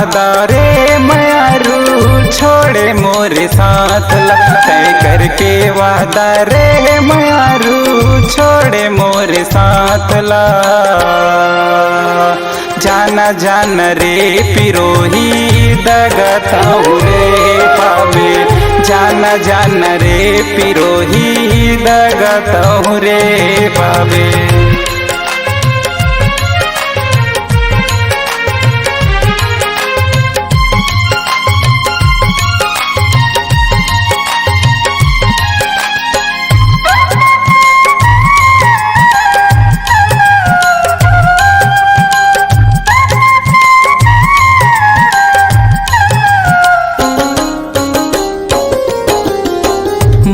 वादा रे मयारू छोड़े मोरे साथ ला, तय करके वादा रे मयारू छोड़े मोरे साथ ला। जाना जाना रे पिरोही दगताऊ रे पावे, जाना जाना रे पिरोही दगताऊ रे पावे।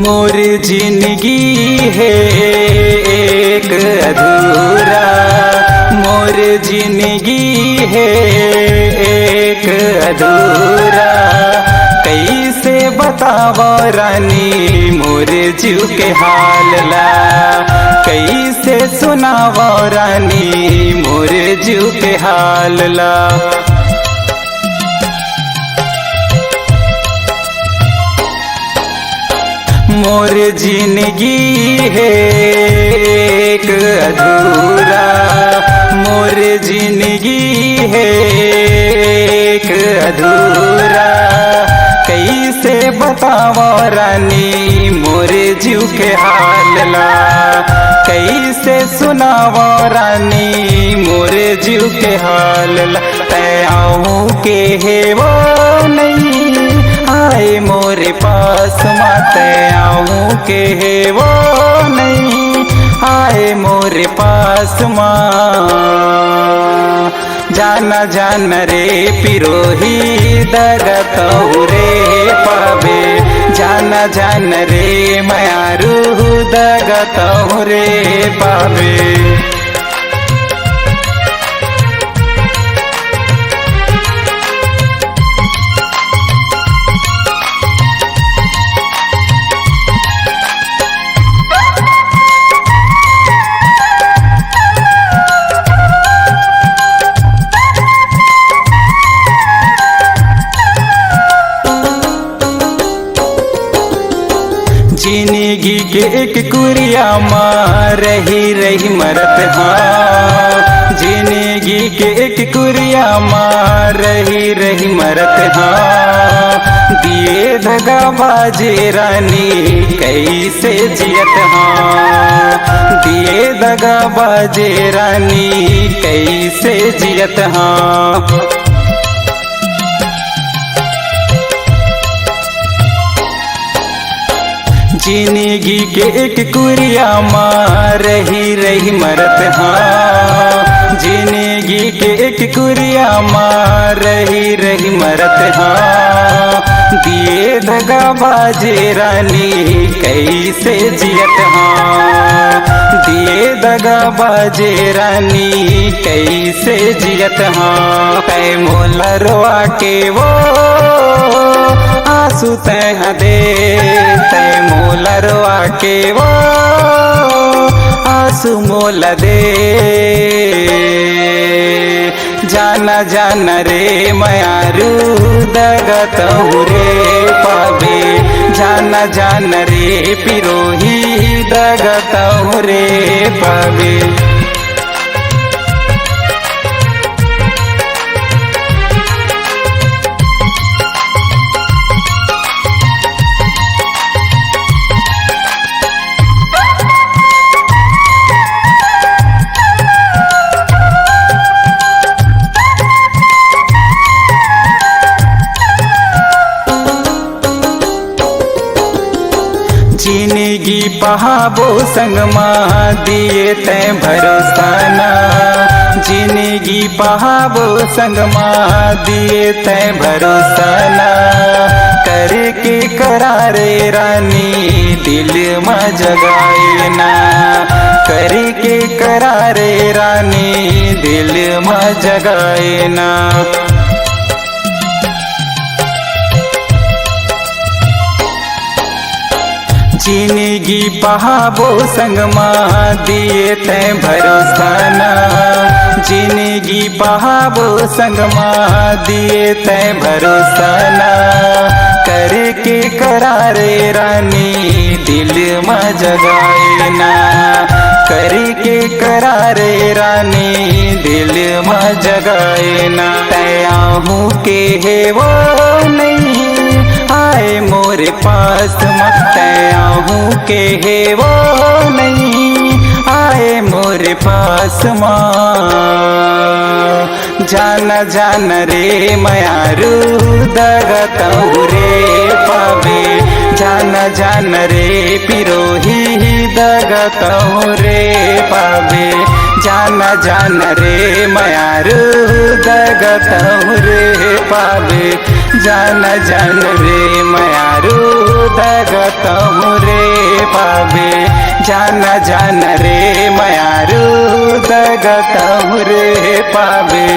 मोर जिंदगी है एक अधूरा, मोर जिंदगी है एक अधूरा। कैसे बतावो रानी मोर जीव के हाल ला, कैसे सुनावो रानी मोर जीव के हाल ला। मोर जिंदगी है एक अधूरा, मोर जिंदगी है एक अधूरा। कैसे बतावो रानी मोर जीव के हाल ला, कैसे सुनावो रानी मोर जीव के हाल ला। तय आऊँ के है वो नहीं आए मोरे पास माते, आऊँ के है वो नहीं आए मोरे पास माँ। जाना जाना रे पिरोही दगताऊ रे पावे, जाना जाना रे मयारू दगताऊ रे पावे। जिंदगी के एक कुरिया माँ रही रही मरत हाँ, जिंदगी के एक कुरिया माँ रही रही मरत हाँ। दिए धगा बाजे रानी कैसे जियत हाँ, दिए धगा बाजे रानी कैसे जियत हाँ। जिंदगी के एक कुरिया माँ रही रही मरत हाँ, जिंदगी के एक कुरिया माँ रही रही मरत हाँ। दिए धगा बाजे रानी कैसे जियत हाँ, दिए दगा बाजे रानी कैसे जियत हाँ। कै मोलरवा के वो आंसू तह दे, तय मोलरवा के वो आंसू मोल दे। जाना जाना रे मयारू दगताऊ रे पावे, जाना जाना रे पिरोही दगताऊ रे पावे। जिंदगी बहाबो संग माँ दिए तय भरोसाना, जिंदगी बहाबो संग माँ दिए तय भरोसाना। करके करारे रानी दिल में जगाए ना, करके करारे रानी दिल में जगाए ना। जिंदगी बहाबो संगमा दिए तै भरोसा ना, जिंदगी बहाबो संगमा दिए तै भरोसा ना, करके करारे रानी दिल में जगाए ना, करके करारे रानी दिल में जगाए ना। तयाहू के है वो नहीं आए मोरे पास मत, तयाहू के है वो नहीं आए मोरे पास माँ। जाना जान रे मयारू दगतऊ रे पावे, जाना जान रे पिरोही दगतऊ रे पावे, जाना जान रे मयारू दगतऊ रे पावे, जाना जान रे मयारू दगतऊ रे पावे, जाना जान रे मयारू दगतऊ रे पावे।